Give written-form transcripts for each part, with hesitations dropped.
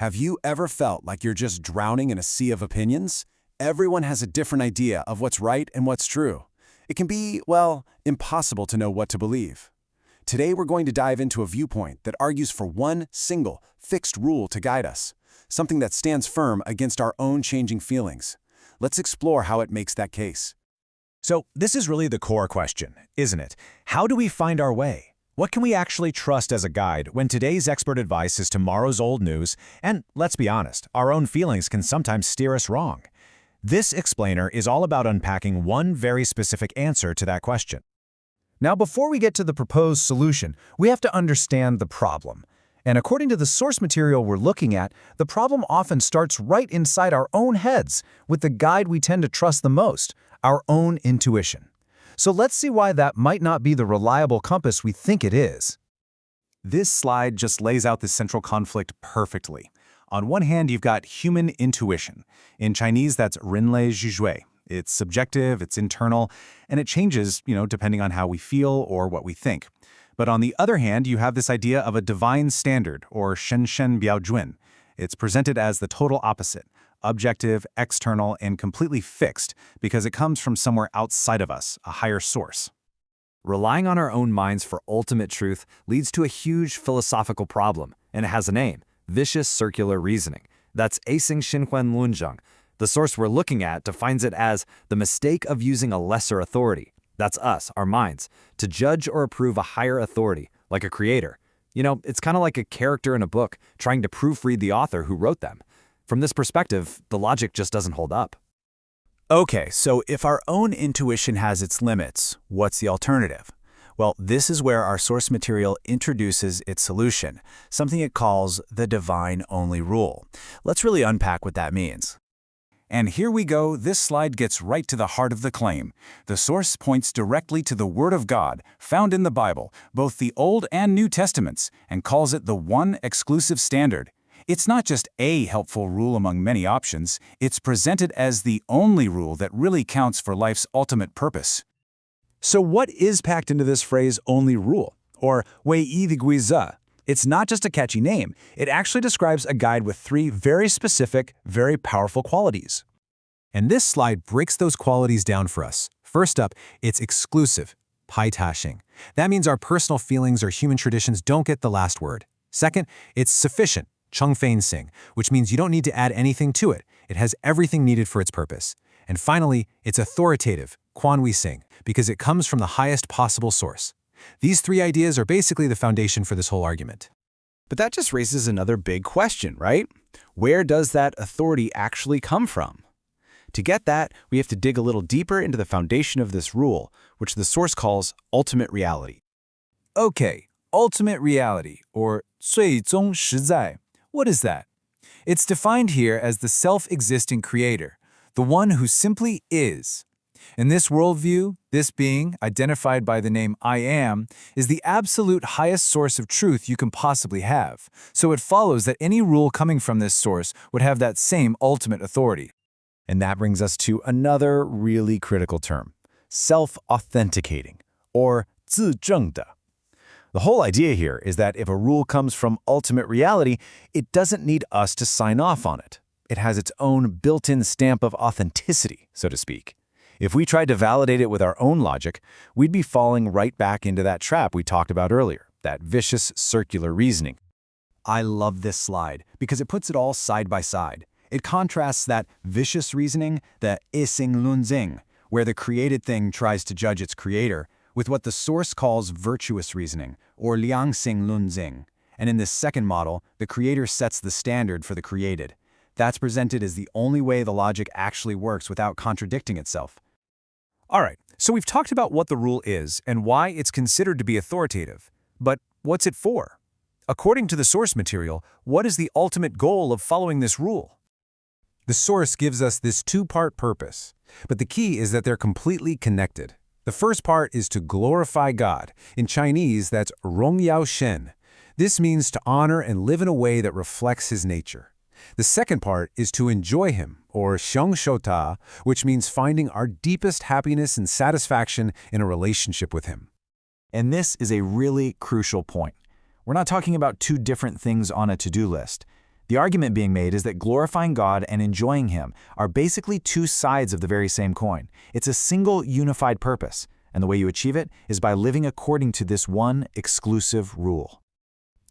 Have you ever felt like you're just drowning in a sea of opinions? Everyone has a different idea of what's right and what's true. It can be, well, impossible to know what to believe. Today we're going to dive into a viewpoint that argues for one single, fixed rule to guide us, something that stands firm against our own changing feelings. Let's explore how it makes that case. So this is really the core question, isn't it? How do we find our way? What can we actually trust as a guide when today's expert advice is tomorrow's old news? And let's be honest, our own feelings can sometimes steer us wrong. This explainer is all about unpacking one very specific answer to that question. Now, before we get to the proposed solution, we have to understand the problem. And according to the source material we're looking at, the problem often starts right inside our own heads, with the guide we tend to trust the most, our own intuition. So let's see why that might not be the reliable compass we think it is. This slide just lays out the central conflict perfectly. On one hand, you've got human intuition. In Chinese, that's 人类直觉. It's subjective, it's internal, and it changes, depending on how we feel or what we think. But on the other hand, you have this idea of a divine standard, or 神圣标准. It's presented as the total opposite, objective, external, and completely fixed because it comes from somewhere outside of us, a higher source. Relying on our own minds for ultimate truth leads to a huge philosophical problem, and it has a name: vicious circular reasoning. That's Eising Xinhuan Lunzheng. The source we're looking at defines it as the mistake of using a lesser authority. That's us, our minds, to judge or approve a higher authority, like a creator. It's kind of like a character in a book trying to proofread the author who wrote them. From this perspective, the logic just doesn't hold up. Okay, so if our own intuition has its limits, what's the alternative? Well, this is where our source material introduces its solution, something it calls the divine-only rule. Let's really unpack what that means. And here we go, this slide gets right to the heart of the claim. The source points directly to the Word of God, found in the Bible, both the Old and New Testaments, and calls it the one exclusive standard. It's not just a helpful rule among many options, it's presented as the only rule that really counts for life's ultimate purpose. So what is packed into this phrase, only rule, or 唯一的规则? It's not just a catchy name, it actually describes a guide with three very specific, very powerful qualities. And this slide breaks those qualities down for us. First up, it's exclusive, 排他性. That means our personal feelings or human traditions don't get the last word. Second, it's sufficient, 充分性, which means you don't need to add anything to it. It has everything needed for its purpose. And finally, it's authoritative, 官威性, because it comes from the highest possible source. These three ideas are basically the foundation for this whole argument. But that just raises another big question, right? Where does that authority actually come from? To get that, we have to dig a little deeper into the foundation of this rule, which the source calls ultimate reality. Okay, ultimate reality, or 最终实在. What is that? It's defined here as the self-existing creator, the one who simply is. In this worldview, this being, identified by the name I am, is the absolute highest source of truth you can possibly have, so it follows that any rule coming from this source would have that same ultimate authority. And that brings us to another really critical term, self-authenticating, or 自证的. The whole idea here is that if a rule comes from ultimate reality, it doesn't need us to sign off on it. It has its own built-in stamp of authenticity, so to speak. If we tried to validate it with our own logic, we'd be falling right back into that trap we talked about earlier, that vicious circular reasoning. I love this slide because it puts it all side by side. It contrasts that vicious reasoning, the 一心论证, where the created thing tries to judge its creator, with what the source calls virtuous reasoning, or 良心论证. And in this second model, the creator sets the standard for the created. That's presented as the only way the logic actually works without contradicting itself. All right, so we've talked about what the rule is and why it's considered to be authoritative. But what's it for? According to the source material, what is the ultimate goal of following this rule? The source gives us this two-part purpose, but the key is that they're completely connected. The first part is to glorify God. In Chinese, that's 荣耀神. This means to honor and live in a way that reflects his nature. The second part is to enjoy him, or 享受他, which means finding our deepest happiness and satisfaction in a relationship with him. And this is a really crucial point. We're not talking about two different things on a to-do list. The argument being made is that glorifying God and enjoying Him are basically two sides of the very same coin. It's a single unified purpose, and the way you achieve it is by living according to this one exclusive rule.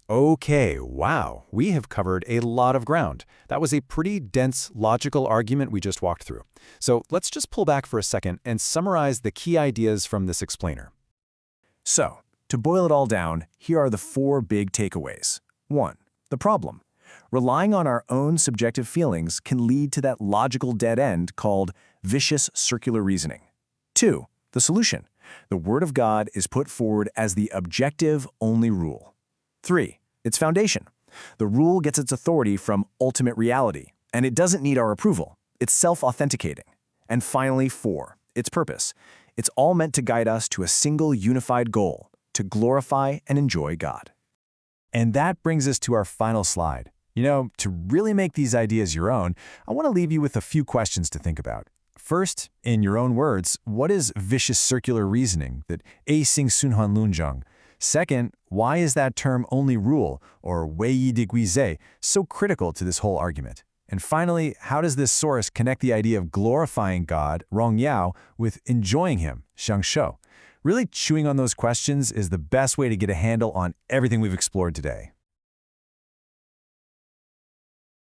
Okay, wow, we have covered a lot of ground. That was a pretty dense, logical argument we just walked through. So let's just pull back for a second and summarize the key ideas from this explainer. So, to boil it all down, here are the 4 big takeaways. 1. The problem. Relying on our own subjective feelings can lead to that logical dead end called vicious circular reasoning. 2. The solution. The Word of God is put forward as the objective only rule. 3. Its foundation. The rule gets its authority from ultimate reality, and it doesn't need our approval. It's self-authenticating. And finally, 4. Its purpose. It's all meant to guide us to a single unified goal, to glorify and enjoy God. And that brings us to our final slide. You know, to really make these ideas your own, I want to leave you with a few questions to think about. First, in your own words, what is vicious circular reasoning, that eising sunhan lunjang? Second, why is that term only rule, or weiyi de guise, so critical to this whole argument? And finally, how does this source connect the idea of glorifying God, rong yao, with enjoying Him, shang shou? Really chewing on those questions is the best way to get a handle on everything we've explored today.